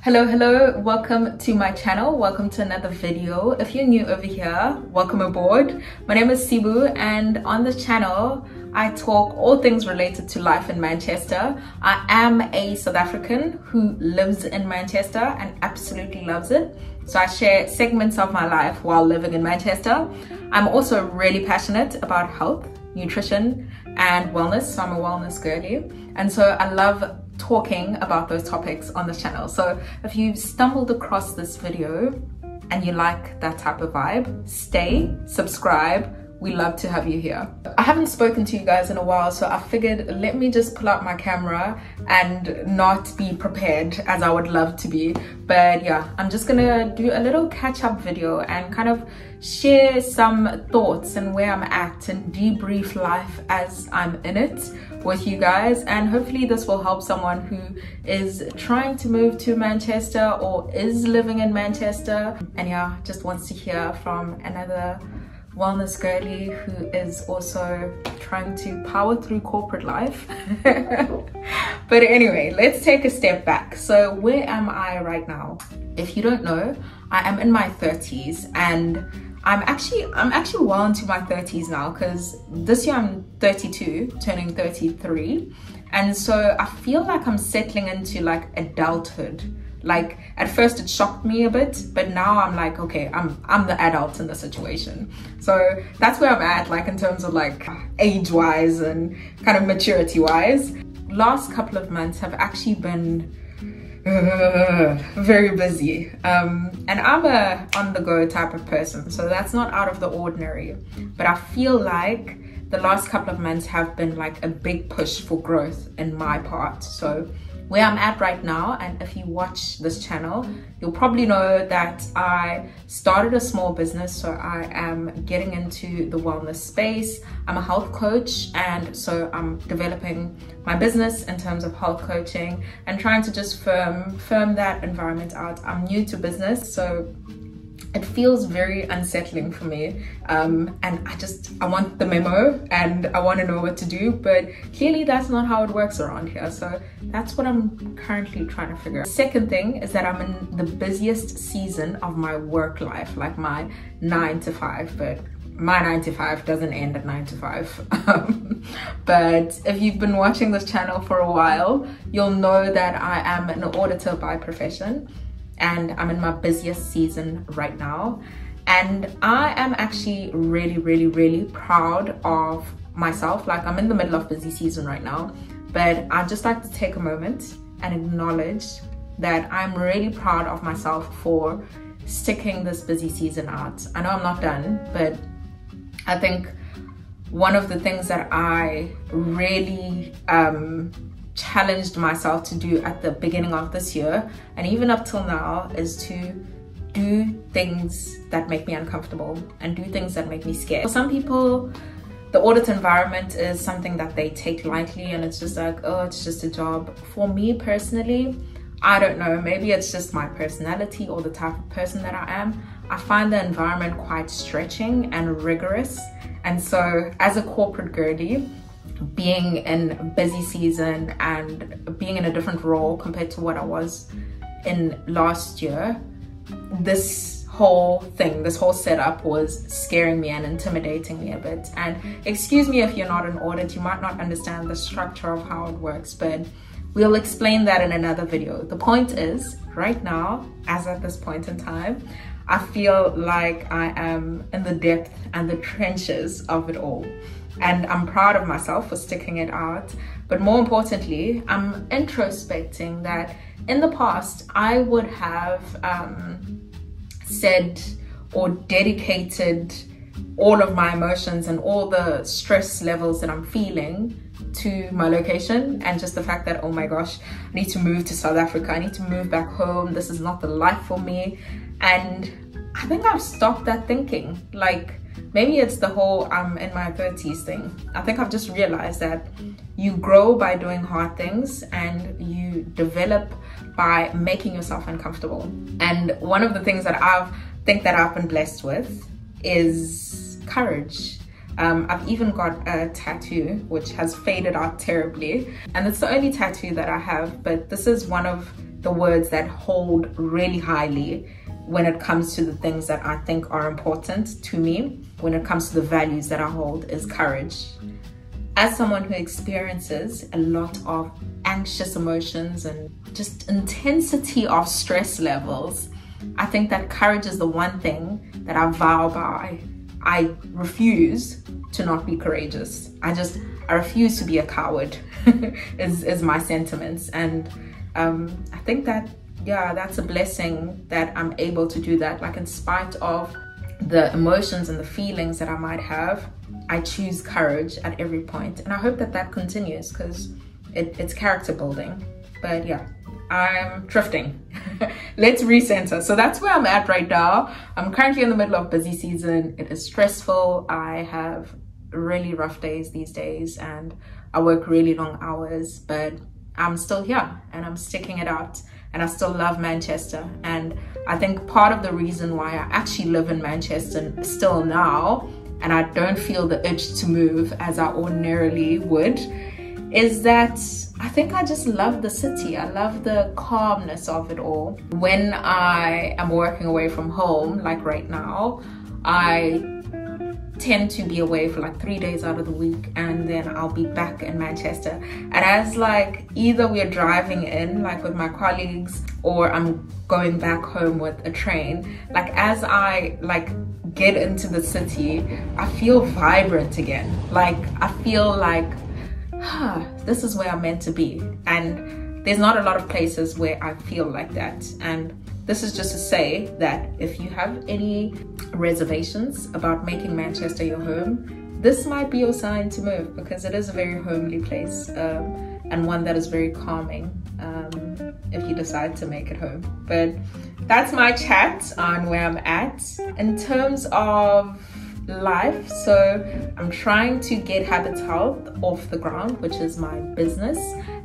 Hello, welcome to my channel. Welcome to another video. If you're new over here, welcome aboard. My name is Sibu, and on this channel I talk all things related to life in Manchester. I am a South African who lives in Manchester and absolutely loves it. So I share segments of my life while living in Manchester. I'm also really passionate about health, nutrition and wellness. So I'm a wellness girly, and so I love talking about those topics on this channel. So if you've stumbled across this video and you like that type of vibe, stay, subscribe. We love to have you here. I haven't spoken to you guys in a while, so I figured let me just pull out my camera and not be prepared as I would love to be. But yeah, I'm just gonna do a little catch-up video and kind of share some thoughts and where I'm at and debrief life as I'm in it with you guys. And hopefully this will help someone who is trying to move to Manchester or is living in Manchester and yeah, just wants to hear from another wellness girly who is also trying to power through corporate life. But anyway, let's take a step back. So where am I right now? If you don't know, I am in my 30s, and I'm actually well into my 30s now, because this year I'm 32, turning 33, and so I feel like I'm settling into like adulthood. Like at first it shocked me a bit, but now I'm like, okay, I'm the adult in the situation. So that's where I'm at, like in terms of like age wise and kind of maturity wise. Last couple of months have actually been very busy, and I'm a on the go type of person, so that's not out of the ordinary. But I feel like the last couple of months have been like a big push for growth in my part. So where I'm at right now, and if you watch this channel, you'll probably know that I started a small business. So I am getting into the wellness space. I'm a health coach, and so I'm developing my business in terms of health coaching and trying to just firm that environment out. I'm new to business, so it feels very unsettling for me, and I want the memo and I want to know what to do, but clearly that's not how it works around here. So that's what I'm currently trying to figure out. Second thing is that I'm in the busiest season of my work life, like my 9 to 5, but my 9 to 5 doesn't end at 9 to 5. But if you've been watching this channel for a while, you'll know that I am an auditor by profession, and I'm in my busiest season right now. And I am actually really proud of myself. Like I'm in the middle of busy season right now, but I'd just like to take a moment and acknowledge that I'm really proud of myself for sticking this busy season out. I know I'm not done, but I think one of the things that I really challenged myself to do at the beginning of this year and even up till now is to do things that make me uncomfortable and do things that make me scared. For some people, the audit environment is something that they take lightly and it's just like, oh, it's just a job. For me personally, I don't know, maybe it's just my personality or the type of person that I am. I find the environment quite stretching and rigorous, and so as a corporate girly, being in busy season and being in a different role compared to what I was in last year, this whole setup was scaring me and intimidating me a bit. And excuse me if you're not in audit, you might not understand the structure of how it works, but we'll explain that in another video. The point is, right now, as at this point in time, I feel like I am in the depth and the trenches of it all. And I'm proud of myself for sticking it out. But more importantly, I'm introspecting that in the past, I would have said or dedicated all of my emotions and all the stress levels that I'm feeling to my location, and just the fact that, oh my gosh, I need to move to South Africa, I need to move back home, this is not the life for me. And I think I've stopped that thinking. Like, maybe it's the whole I'm in my 30s thing. I think I've just realized that you grow by doing hard things and you develop by making yourself uncomfortable. And one of the things that I've been blessed with is courage. I've even got a tattoo which has faded out terribly, and it's the only tattoo that I have, but this is one of the words that hold really highly when it comes to the things that I think are important to me, when it comes to the values that I hold, is courage. As someone who experiences a lot of anxious emotions and just intensity of stress levels, I think that courage is the one thing that I vow by. I refuse to not be courageous. I refuse to be a coward is my sentiments. And I think that, yeah, that's a blessing that I'm able to do that. Like, in spite of the emotions and the feelings that I might have, I choose courage at every point. And I hope that that continues, because it's character building. But yeah, I'm drifting. Let's recenter. So that's where I'm at right now. I'm currently in the middle of busy season. It is stressful. I have really rough days these days and I work really long hours, but I'm still here and I'm sticking it out, and I still love Manchester. And I think part of the reason why I actually live in Manchester still now, and I don't feel the urge to move as I ordinarily would, is that I think I just love the city. I love the calmness of it all. When I am working away from home, like right now, I tend to be away for like 3 days out of the week, and then I'll be back in Manchester. And as like either we're driving in like with my colleagues, or I'm going back home with a train, like as I like get into the city, I feel vibrant again. Like I feel like, this is where I'm meant to be. And there's not a lot of places where I feel like that. And this is just to say that if you have any reservations about making Manchester your home, this might be your sign to move, because it is a very homely place, and one that is very calming if you decide to make it home. But that's my chat on where I'm at in terms of life. So I'm trying to get Habits Health off the ground, which is my business,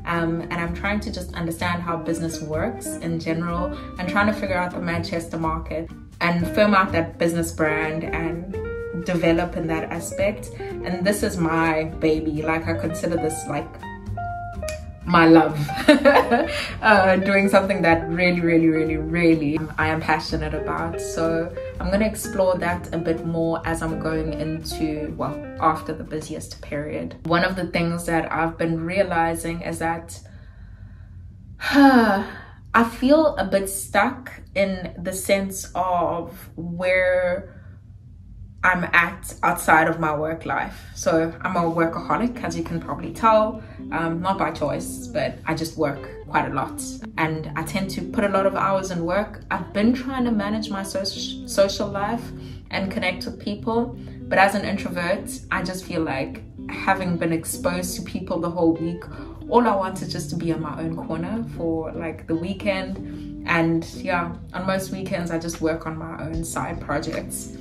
and I'm trying to just understand how business works in general, and trying to figure out the Manchester market and firm out that business brand and develop in that aspect. And this is my baby. Like, I consider this like my love. Doing something that really I am passionate about. So I'm going to explore that a bit more as I'm going into, well, after the busiest period. One of the things that I've been realizing is that I feel a bit stuck in the sense of where I'm at outside of my work life. So I'm a workaholic, as you can probably tell, not by choice, but I just work quite a lot, and I tend to put a lot of hours in work. I've been trying to manage my social life and connect with people, but as an introvert, I just feel like, having been exposed to people the whole week, all I want is just to be in my own corner for like the weekend. And yeah, on most weekends I just work on my own side projects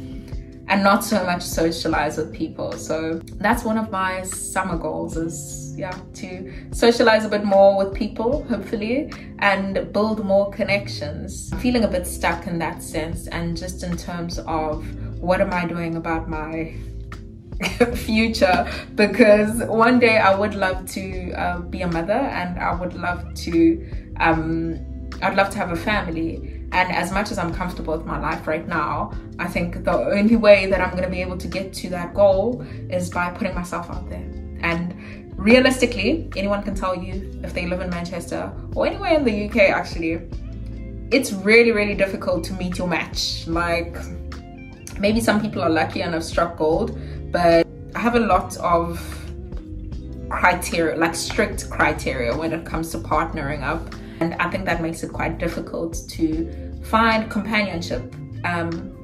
and not so much socialize with people. So that's one of my summer goals, is yeah, to socialize a bit more with people, hopefully, and build more connections. I'm feeling a bit stuck in that sense, and just in terms of what am I doing about my future, because one day I would love to be a mother, and I would love to I'd love to have a family. And as much as I'm comfortable with my life right now, I think the only way that I'm going to be able to get to that goal is by putting myself out there. And realistically, anyone can tell you, if they live in Manchester or anywhere in the UK actually, it's really difficult to meet your match. Like, maybe some people are lucky and have struck gold, but I have a lot of criteria, like strict criteria, when it comes to partnering up. And I think that makes it quite difficult to find companionship,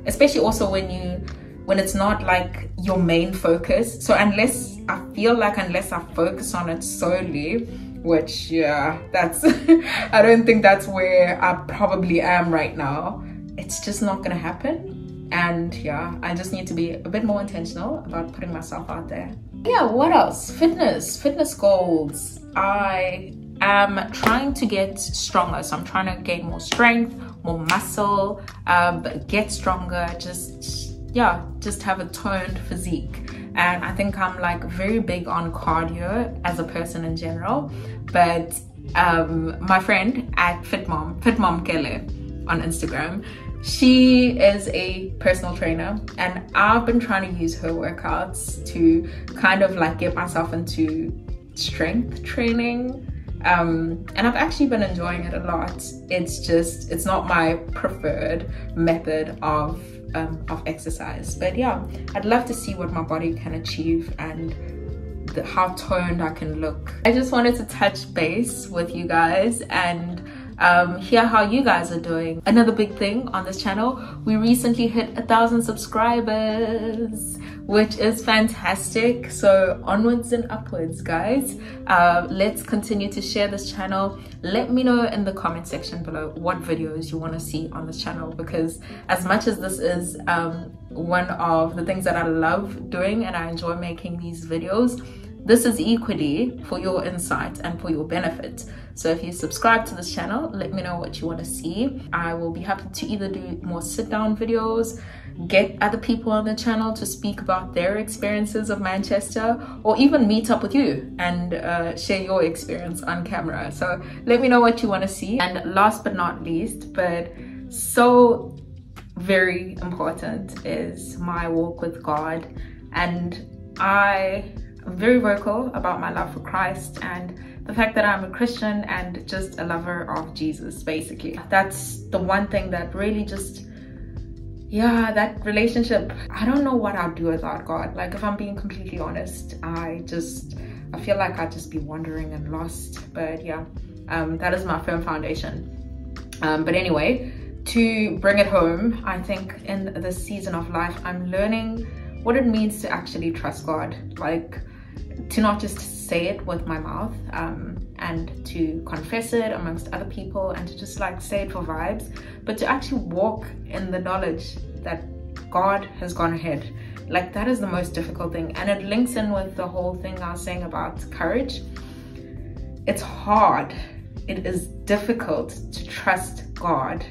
especially also when it's not like your main focus. So unless I focus on it solely, which yeah, that's I don't think that's where I probably am right now, it's just not gonna happen. And yeah, I just need to be a bit more intentional about putting myself out there. Yeah, what else? Fitness goals. I am trying to get stronger, so I'm trying to gain more strength, more muscle, get stronger, just have a toned physique. And I think I'm like very big on cardio as a person in general, but my friend at Fitmom Kele on Instagram. She is a personal trainer, and I've been trying to use her workouts to kind of like get myself into strength training. And I've actually been enjoying it a lot. It's not my preferred method of exercise, but yeah, I'd love to see what my body can achieve and how toned I can look. I just wanted to touch base with you guys and hear how you guys are doing. Another big thing on this channel, we recently hit 1,000 subscribers, which is fantastic. So onwards and upwards, guys. Let's continue to share this channel. Let me know in the comment section below what videos you want to see on this channel, because as much as this is one of the things that I love doing and I enjoy making these videos, this is equally for your insight and for your benefit. So if you subscribe to this channel, let me know what you want to see. I will be happy to either do more sit-down videos, get other people on the channel to speak about their experiences of Manchester, or even meet up with you and share your experience on camera. So let me know what you want to see. And last but not least, but so very important, is my walk with God. And I'm very vocal about my love for Christ and the fact that I'm a Christian and just a lover of Jesus, basically. That's the one thing that really just, yeah, that relationship, I don't know what I'd do without God. Like, if I'm being completely honest, I feel like I'd just be wandering and lost. But yeah, that is my firm foundation. But anyway, to bring it home, I think in this season of life, I'm learning what it means to actually trust God. Like, to not just say it with my mouth and to confess it amongst other people and to just like say it for vibes, but to actually walk in the knowledge that God has gone ahead. Like, that is the most difficult thing, and it links in with the whole thing I was saying about courage. It's hard, it is difficult to trust God,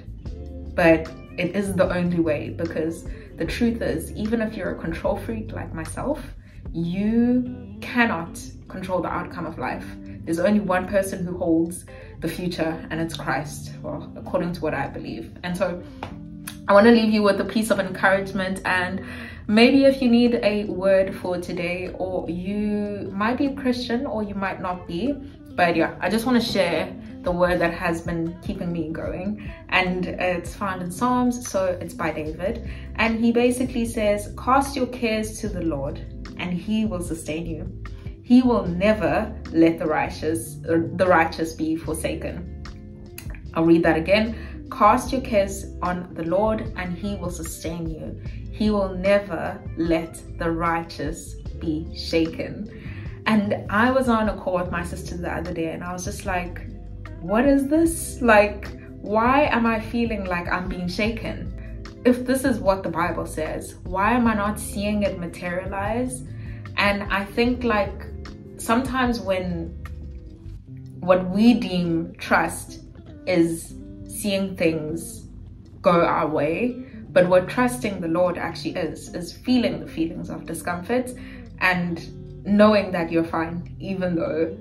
but it is the only way, because the truth is, even if you're a control freak like myself, you cannot control the outcome of life. There's only one person who holds the future, and it's Christ, well, according to what I believe. And so I want to leave you with a piece of encouragement, and maybe if you need a word for today, or you might be a Christian or you might not be, but yeah, I just want to share the word that has been keeping me going, and it's found in Psalms, so it's by David, and he basically says, cast your cares to the Lord and he will sustain you. He will never let the righteous be forsaken. I'll read that again. Cast your cares on the Lord and he will sustain you. He will never let the righteous be shaken. And I was on a call with my sister the other day, and I was just like, what is this? Like, why am I feeling like I'm being shaken? If this is what the Bible says, why am I not seeing it materialize? And I think, like, sometimes when what we deem trust is seeing things go our way, but what trusting the Lord actually is feeling the feelings of discomfort and knowing that you're fine, even though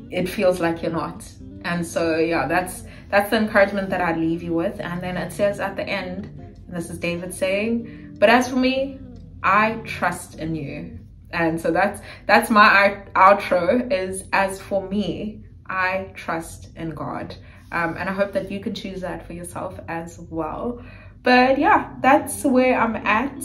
it feels like you're not. And so yeah, that's the encouragement that I leave you with. And then it says at the end, and this is David saying, but as for me, I trust in you. And so that's my outro, is as for me, I trust in God. And I hope that you can choose that for yourself as well. But yeah, that's where I'm at.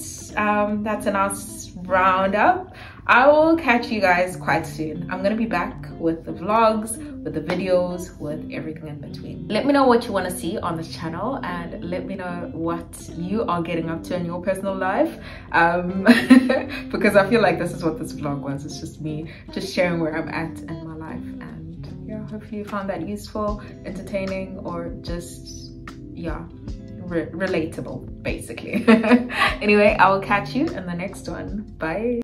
That's a nice roundup. I will catch you guys quite soon. I'm gonna be back with the vlogs, with the videos, with everything in between. Let me know what you want to see on this channel, and let me know what you are getting up to in your personal life, because I feel like this is what this vlog was. It's just me just sharing where I'm at in my life. And yeah, hopefully you found that useful, entertaining, or just, yeah, relatable, basically. Anyway, I will catch you in the next one. Bye.